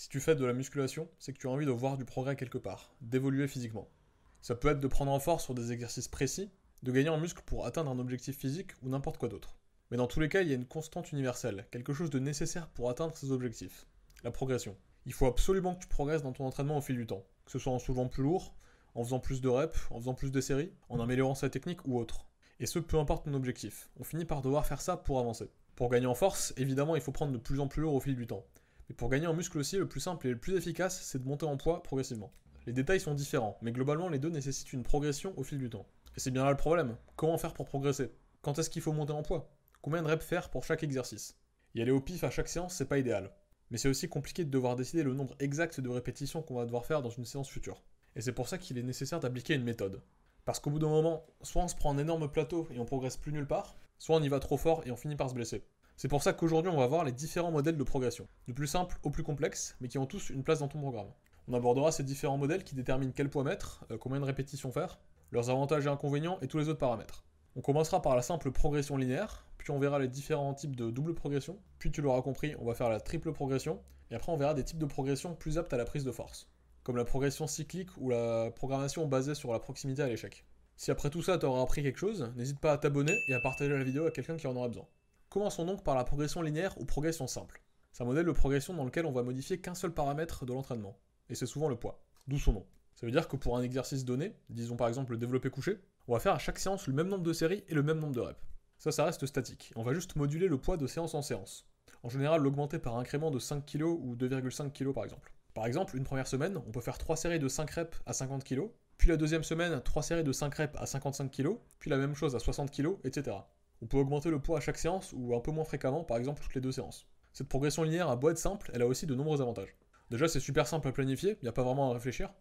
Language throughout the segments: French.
Si tu fais de la musculation, c'est que tu as envie de voir du progrès quelque part, d'évoluer physiquement. Ça peut être de prendre en force sur des exercices précis, de gagner en muscle pour atteindre un objectif physique ou n'importe quoi d'autre. Mais dans tous les cas, il y a une constante universelle, quelque chose de nécessaire pour atteindre ces objectifs. La progression. Il faut absolument que tu progresses dans ton entraînement au fil du temps, que ce soit en soulevant plus lourd, en faisant plus de reps, en faisant plus de séries, en améliorant sa technique ou autre. Et ce, peu importe ton objectif. On finit par devoir faire ça pour avancer. Pour gagner en force, évidemment, il faut prendre de plus en plus lourd au fil du temps. Mais pour gagner en muscle aussi, le plus simple et le plus efficace, c'est de monter en poids progressivement. Les détails sont différents, mais globalement, les deux nécessitent une progression au fil du temps. Et c'est bien là le problème. Comment faire pour progresser? Quand est-ce qu'il faut monter en poids? Combien de reps faire pour chaque exercice? Y aller au pif à chaque séance, c'est pas idéal. Mais c'est aussi compliqué de devoir décider le nombre exact de répétitions qu'on va devoir faire dans une séance future. Et c'est pour ça qu'il est nécessaire d'appliquer une méthode. Parce qu'au bout d'un moment, soit on se prend un énorme plateau et on progresse plus nulle part, soit on y va trop fort et on finit par se blesser. C'est pour ça qu'aujourd'hui on va voir les différents modèles de progression, du plus simple au plus complexe, mais qui ont tous une place dans ton programme. On abordera ces différents modèles qui déterminent quel poids mettre, combien de répétitions faire, leurs avantages et inconvénients et tous les autres paramètres. On commencera par la simple progression linéaire, puis on verra les différents types de double progression, puis tu l'auras compris, on va faire la triple progression, et après on verra des types de progression plus aptes à la prise de force, comme la progression cyclique ou la programmation basée sur la proximité à l'échec. Si après tout ça t'auras appris quelque chose, n'hésite pas à t'abonner et à partager la vidéo à quelqu'un qui en aura besoin. Commençons donc par la progression linéaire ou progression simple. C'est un modèle de progression dans lequel on va modifier qu'un seul paramètre de l'entraînement, et c'est souvent le poids, d'où son nom. Ça veut dire que pour un exercice donné, disons par exemple le développé couché, on va faire à chaque séance le même nombre de séries et le même nombre de reps. Ça reste statique. On va juste moduler le poids de séance en séance. En général, l'augmenter par incrément de 5 kg ou 2,5 kg par exemple. Par exemple, une première semaine, on peut faire 3 séries de 5 reps à 50 kg, puis la deuxième semaine, 3 séries de 5 reps à 55 kg, puis la même chose à 60 kg, etc. On peut augmenter le poids à chaque séance ou un peu moins fréquemment, par exemple toutes les 2 séances. Cette progression linéaire a beau être simple, elle a aussi de nombreux avantages. Déjà, c'est super simple à planifier, il n'y a pas vraiment à réfléchir,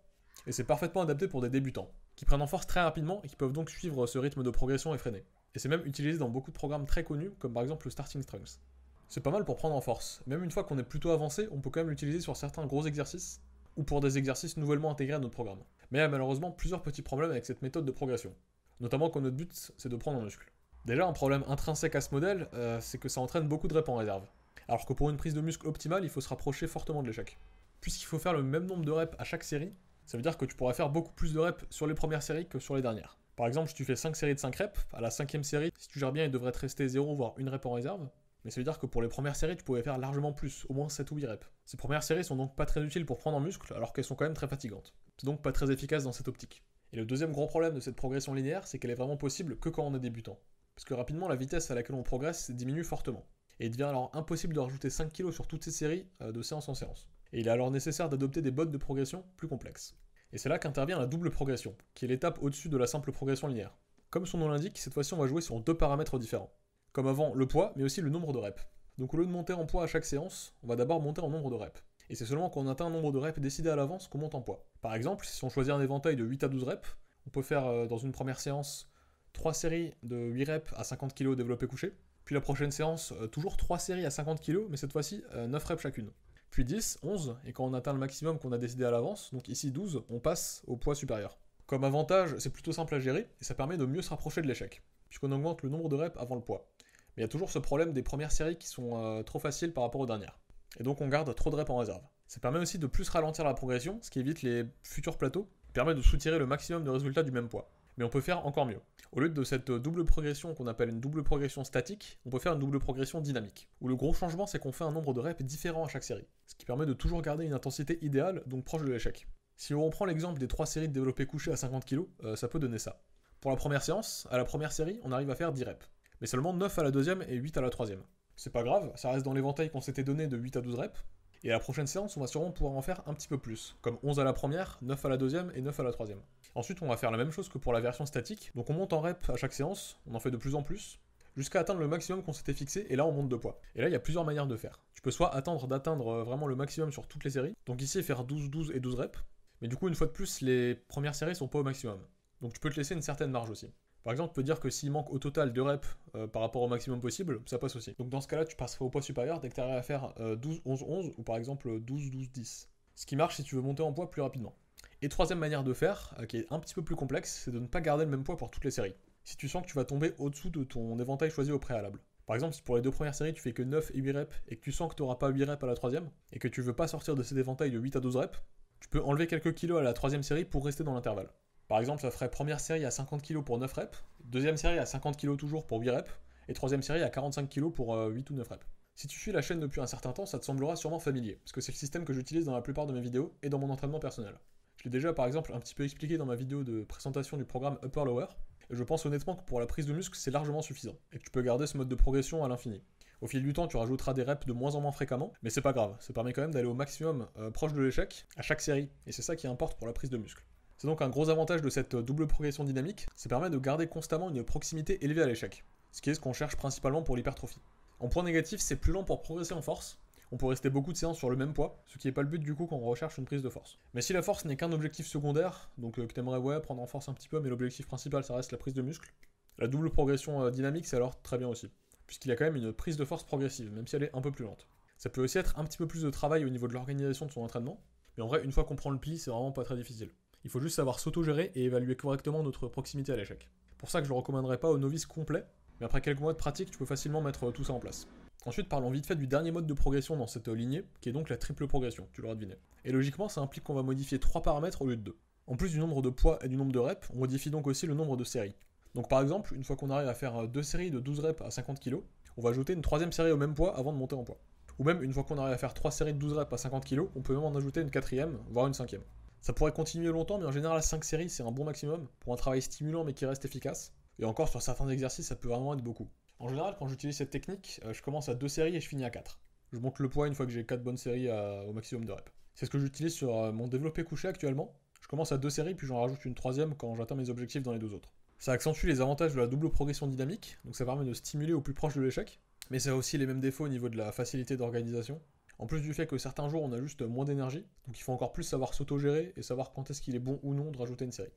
et c'est parfaitement adapté pour des débutants, qui prennent en force très rapidement et qui peuvent donc suivre ce rythme de progression effréné. Et c'est même utilisé dans beaucoup de programmes très connus, comme par exemple le Starting Strength. C'est pas mal pour prendre en force, même une fois qu'on est plutôt avancé, on peut quand même l'utiliser sur certains gros exercices, ou pour des exercices nouvellement intégrés à notre programme. Mais il y a malheureusement plusieurs petits problèmes avec cette méthode de progression, notamment quand notre but c'est de prendre en muscle. Déjà, un problème intrinsèque à ce modèle, c'est que ça entraîne beaucoup de reps en réserve. Alors que pour une prise de muscle optimale, il faut se rapprocher fortement de l'échec. Puisqu'il faut faire le même nombre de reps à chaque série, ça veut dire que tu pourras faire beaucoup plus de reps sur les premières séries que sur les dernières. Par exemple, si tu fais 5 séries de 5 reps, à la 5ème série, si tu gères bien, il devrait te rester 0 voire 1 rep en réserve. Mais ça veut dire que pour les premières séries, tu pouvais faire largement plus, au moins 7 ou 8 reps. Ces premières séries sont donc pas très utiles pour prendre en muscle, alors qu'elles sont quand même très fatigantes. C'est donc pas très efficace dans cette optique. Et le deuxième gros problème de cette progression linéaire, c'est qu'elle est vraiment possible que quand on est débutant. Parce que rapidement, la vitesse à laquelle on progresse diminue fortement. Et il devient alors impossible de rajouter 5 kg sur toutes ces séries de séance en séance. Et il est alors nécessaire d'adopter des modes de progression plus complexes. Et c'est là qu'intervient la double progression, qui est l'étape au-dessus de la simple progression linéaire. Comme son nom l'indique, cette fois-ci on va jouer sur 2 paramètres différents. Comme avant, le poids, mais aussi le nombre de reps. Donc au lieu de monter en poids à chaque séance, on va d'abord monter en nombre de reps. Et c'est seulement quand on atteint un nombre de reps décidé à l'avance qu'on monte en poids. Par exemple, si on choisit un éventail de 8 à 12 reps, on peut faire dans une première séance 3 séries de 8 reps à 50 kg développé couché, puis la prochaine séance, toujours 3 séries à 50 kg, mais cette fois-ci 9 reps chacune. Puis 10, 11, et quand on atteint le maximum qu'on a décidé à l'avance, donc ici 12, on passe au poids supérieur. Comme avantage, c'est plutôt simple à gérer, et ça permet de mieux se rapprocher de l'échec, puisqu'on augmente le nombre de reps avant le poids. Mais il y a toujours ce problème des premières séries qui sont trop faciles par rapport aux dernières. Et donc on garde trop de reps en réserve. Ça permet aussi de plus ralentir la progression, ce qui évite les futurs plateaux, permet de soutirer le maximum de résultats du même poids. Mais on peut faire encore mieux. Au lieu de cette double progression qu'on appelle une double progression statique, on peut faire une double progression dynamique. Où le gros changement, c'est qu'on fait un nombre de reps différent à chaque série. Ce qui permet de toujours garder une intensité idéale, donc proche de l'échec. Si on reprend l'exemple des 3 séries de développé couché à 50 kg, ça peut donner ça. Pour la première séance, à la première série, on arrive à faire 10 reps. Mais seulement 9 à la deuxième et 8 à la troisième. C'est pas grave, ça reste dans l'éventail qu'on s'était donné de 8 à 12 reps. Et à la prochaine séance, on va sûrement pouvoir en faire un petit peu plus, comme 11 à la première, 9 à la deuxième et 9 à la troisième. Ensuite, on va faire la même chose que pour la version statique, donc on monte en rep à chaque séance, on en fait de plus en plus, jusqu'à atteindre le maximum qu'on s'était fixé, et là on monte de poids. Et là, il y a plusieurs manières de faire. Tu peux soit attendre d'atteindre vraiment le maximum sur toutes les séries, donc ici faire 12, 12 et 12 reps, mais du coup, une fois de plus, les premières séries sont pas au maximum. Donc tu peux te laisser une certaine marge aussi. Par exemple, tu peux dire que s'il manque au total 2 reps par rapport au maximum possible, ça passe aussi. Donc dans ce cas-là, tu passeras au poids supérieur dès que tu arrives à faire 12, 11, 11 ou par exemple 12, 12, 10. Ce qui marche si tu veux monter en poids plus rapidement. Et troisième manière de faire, qui est un petit peu plus complexe, c'est de ne pas garder le même poids pour toutes les séries. Si tu sens que tu vas tomber au-dessous de ton éventail choisi au préalable. Par exemple, si pour les 2 premières séries tu fais que 9 et 8 reps et que tu sens que tu n'auras pas 8 reps à la troisième et que tu veux pas sortir de cet éventail de 8 à 12 reps, tu peux enlever quelques kilos à la troisième série pour rester dans l'intervalle. Par exemple, ça ferait première série à 50 kg pour 9 reps, deuxième série à 50 kg toujours pour 8 reps, et troisième série à 45 kg pour 8 ou 9 reps. Si tu suis la chaîne depuis un certain temps, ça te semblera sûrement familier, parce que c'est le système que j'utilise dans la plupart de mes vidéos et dans mon entraînement personnel. Je l'ai déjà par exemple un petit peu expliqué dans ma vidéo de présentation du programme Upper Lower, et je pense honnêtement que pour la prise de muscle c'est largement suffisant, et que tu peux garder ce mode de progression à l'infini. Au fil du temps, tu rajouteras des reps de moins en moins fréquemment, mais c'est pas grave, ça permet quand même d'aller au maximum proche de l'échec à chaque série, et c'est ça qui importe pour la prise de muscle. C'est donc un gros avantage de cette double progression dynamique, ça permet de garder constamment une proximité élevée à l'échec, ce qui est ce qu'on cherche principalement pour l'hypertrophie. En point négatif, c'est plus lent pour progresser en force, on peut rester beaucoup de séances sur le même poids, ce qui n'est pas le but du coup quand on recherche une prise de force. Mais si la force n'est qu'un objectif secondaire, donc que t'aimerais prendre en force un petit peu, mais l'objectif principal ça reste la prise de muscle, la double progression dynamique c'est alors très bien aussi, puisqu'il y a quand même une prise de force progressive, même si elle est un peu plus lente. Ça peut aussi être un petit peu plus de travail au niveau de l'organisation de son entraînement, mais en vrai une fois qu'on prend le pli c'est vraiment pas très difficile. Il faut juste savoir s'auto-gérer et évaluer correctement notre proximité à l'échec. Pour ça que je le recommanderais pas aux novices complets, mais après quelques mois de pratique tu peux facilement mettre tout ça en place. Ensuite, parlons vite fait du dernier mode de progression dans cette lignée, qui est donc la triple progression, tu l'auras deviné. Et logiquement, ça implique qu'on va modifier 3 paramètres au lieu de 2. En plus du nombre de poids et du nombre de reps, on modifie donc aussi le nombre de séries. Donc par exemple, une fois qu'on arrive à faire 2 séries de 12 reps à 50 kg, on va ajouter une troisième série au même poids avant de monter en poids. Ou même, une fois qu'on arrive à faire 3 séries de 12 reps à 50 kg, on peut même en ajouter une quatrième, voire une cinquième. Ça pourrait continuer longtemps, mais en général 5 séries c'est un bon maximum, pour un travail stimulant mais qui reste efficace. Et encore, sur certains exercices, ça peut vraiment être beaucoup. En général, quand j'utilise cette technique, je commence à 2 séries et je finis à 4. Je monte le poids une fois que j'ai 4 bonnes séries au maximum de reps. C'est ce que j'utilise sur mon développé couché actuellement. Je commence à 2 séries puis j'en rajoute une troisième quand j'atteins mes objectifs dans les 2 autres. Ça accentue les avantages de la double progression dynamique, donc ça permet de stimuler au plus proche de l'échec, mais ça a aussi les mêmes défauts au niveau de la facilité d'organisation. En plus du fait que certains jours on a juste moins d'énergie, donc il faut encore plus savoir s'auto-gérer et savoir quand est-ce qu'il est bon ou non de rajouter une série.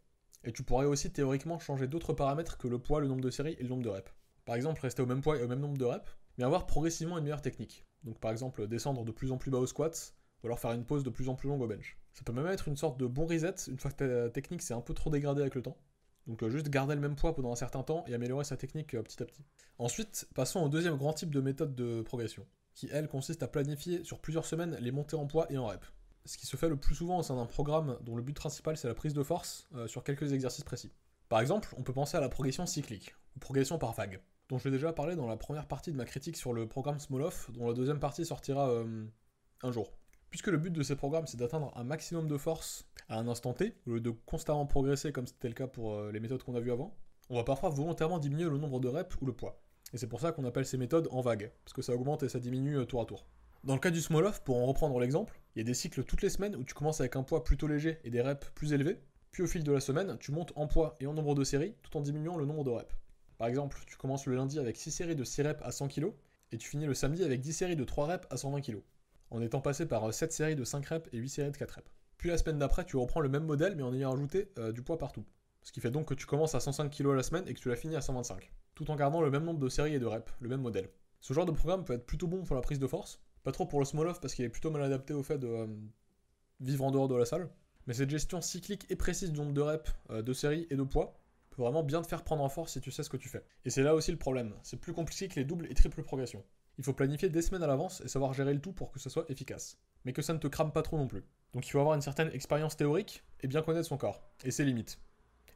Et tu pourrais aussi théoriquement changer d'autres paramètres que le poids, le nombre de séries et le nombre de reps. Par exemple, rester au même poids et au même nombre de reps, mais avoir progressivement une meilleure technique. Donc par exemple, descendre de plus en plus bas au squat, ou alors faire une pause de plus en plus longue au bench. Ça peut même être une sorte de bon reset une fois que ta technique s'est un peu trop dégradée avec le temps. Donc juste garder le même poids pendant un certain temps et améliorer sa technique petit à petit. Ensuite, passons au deuxième grand type de méthode de progression, qui elle consiste à planifier sur plusieurs semaines les montées en poids et en reps. Ce qui se fait le plus souvent au sein d'un programme dont le but principal c'est la prise de force sur quelques exercices précis. Par exemple, on peut penser à la progression cyclique, ou progression par vague, dont je vais déjà parler dans la première partie de ma critique sur le programme Small-Off, dont la deuxième partie sortira un jour. Puisque le but de ces programmes c'est d'atteindre un maximum de force à un instant T, au lieu de constamment progresser comme c'était le cas pour les méthodes qu'on a vues avant, on va parfois volontairement diminuer le nombre de reps ou le poids. Et c'est pour ça qu'on appelle ces méthodes en vague, parce que ça augmente et ça diminue tour à tour. Dans le cas du Small-Off, pour en reprendre l'exemple, il y a des cycles toutes les semaines où tu commences avec un poids plutôt léger et des reps plus élevés, puis au fil de la semaine, tu montes en poids et en nombre de séries tout en diminuant le nombre de reps. Par exemple, tu commences le lundi avec 6 séries de 6 reps à 100 kg, et tu finis le samedi avec 10 séries de 3 reps à 120 kg, en étant passé par 7 séries de 5 reps et 8 séries de 4 reps. Puis la semaine d'après, tu reprends le même modèle mais en ayant ajouté du poids partout. Ce qui fait donc que tu commences à 105 kg à la semaine et que tu la finis à 125, tout en gardant le même nombre de séries et de reps, le même modèle. Ce genre de programme peut être plutôt bon pour la prise de force, pas trop pour le Small-Off parce qu'il est plutôt mal adapté au fait de vivre en dehors de la salle, mais cette gestion cyclique et précise du nombre de reps, de séries et de poids peut vraiment bien te faire prendre en force si tu sais ce que tu fais. Et c'est là aussi le problème, c'est plus compliqué que les doubles et triples progressions. Il faut planifier des semaines à l'avance et savoir gérer le tout pour que ce soit efficace, mais que ça ne te crame pas trop non plus. Donc il faut avoir une certaine expérience théorique et bien connaître son corps, et ses limites.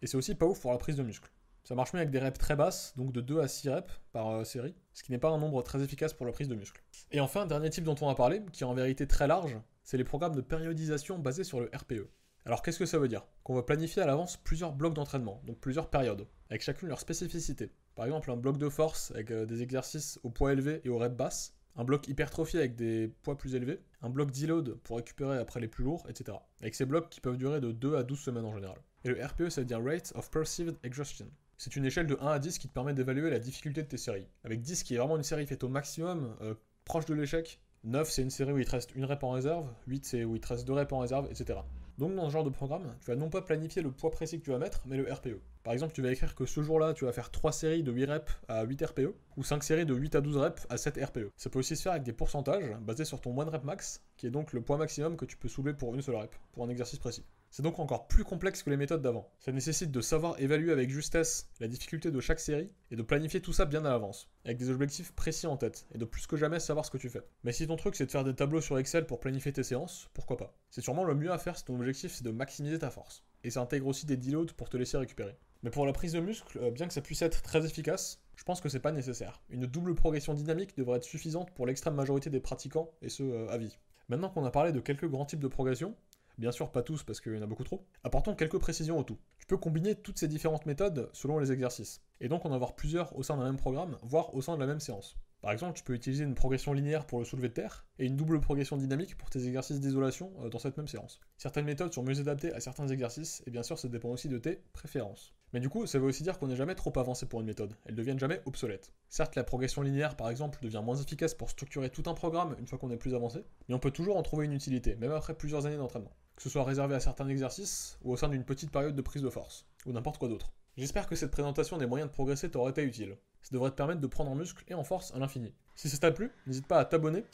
Et c'est aussi pas ouf pour la prise de muscle. Ça marche mieux avec des reps très basses, donc de 2 à 6 reps par série, ce qui n'est pas un nombre très efficace pour la prise de muscle. Et enfin, dernier type dont on va parler, qui est en vérité très large, c'est les programmes de périodisation basés sur le RPE. Alors qu'est-ce que ça veut dire? Qu'on va planifier à l'avance plusieurs blocs d'entraînement, donc plusieurs périodes, avec chacune leur spécificité. Par exemple un bloc de force avec des exercices au poids élevé et aux reps basses, un bloc hypertrophie avec des poids plus élevés, un bloc deload pour récupérer après les plus lourds, etc. Avec ces blocs qui peuvent durer de 2 à 12 semaines en général. Et le RPE ça veut dire Rate of Perceived Exhaustion. C'est une échelle de 1 à 10 qui te permet d'évaluer la difficulté de tes séries. Avec 10 qui est vraiment une série faite au maximum, proche de l'échec. 9 c'est une série où il te reste une rep en réserve, 8 c'est où il te reste 2 reps en réserve, etc. Donc dans ce genre de programme, tu vas non pas planifier le poids précis que tu vas mettre, mais le RPE. Par exemple, tu vas écrire que ce jour-là, tu vas faire 3 séries de 8 reps à 8 RPE, ou 5 séries de 8 à 12 reps à 7 RPE. Ça peut aussi se faire avec des pourcentages, basés sur ton 1 rep max, qui est donc le poids maximum que tu peux soulever pour une seule rep, pour un exercice précis. C'est donc encore plus complexe que les méthodes d'avant. Ça nécessite de savoir évaluer avec justesse la difficulté de chaque série et de planifier tout ça bien à l'avance, avec des objectifs précis en tête, et de plus que jamais savoir ce que tu fais. Mais si ton truc c'est de faire des tableaux sur Excel pour planifier tes séances, pourquoi pas. C'est sûrement le mieux à faire si ton objectif c'est de maximiser ta force. Et ça intègre aussi des deloads pour te laisser récupérer. Mais pour la prise de muscle, bien que ça puisse être très efficace, je pense que c'est pas nécessaire. Une double progression dynamique devrait être suffisante pour l'extrême majorité des pratiquants, et ce, à vie. Maintenant qu'on a parlé de quelques grands types de progression, bien sûr pas tous parce qu'il y en a beaucoup trop, apportons quelques précisions au tout. Tu peux combiner toutes ces différentes méthodes selon les exercices, et donc en avoir plusieurs au sein d'un même programme, voire au sein de la même séance. Par exemple, tu peux utiliser une progression linéaire pour le soulevé de terre, et une double progression dynamique pour tes exercices d'isolation dans cette même séance. Certaines méthodes sont mieux adaptées à certains exercices, et bien sûr ça dépend aussi de tes préférences. Mais du coup, ça veut aussi dire qu'on n'est jamais trop avancé pour une méthode, elles deviennent jamais obsolètes. Certes, la progression linéaire par exemple devient moins efficace pour structurer tout un programme une fois qu'on est plus avancé, mais on peut toujours en trouver une utilité, même après plusieurs années d'entraînement. Que ce soit réservé à certains exercices, ou au sein d'une petite période de prise de force, ou n'importe quoi d'autre. J'espère que cette présentation des moyens de progresser t'aura été utile. Ça devrait te permettre de prendre en muscle et en force à l'infini. Si ça t'a plu, n'hésite pas à t'abonner,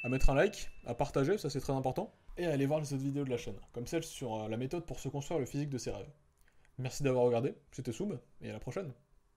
à mettre un like, à partager, ça c'est très important, et à aller voir les autres vidéos de la chaîne, comme celle sur la méthode pour se construire le physique de ses rêves. Merci d'avoir regardé, c'était Soub, et à la prochaine.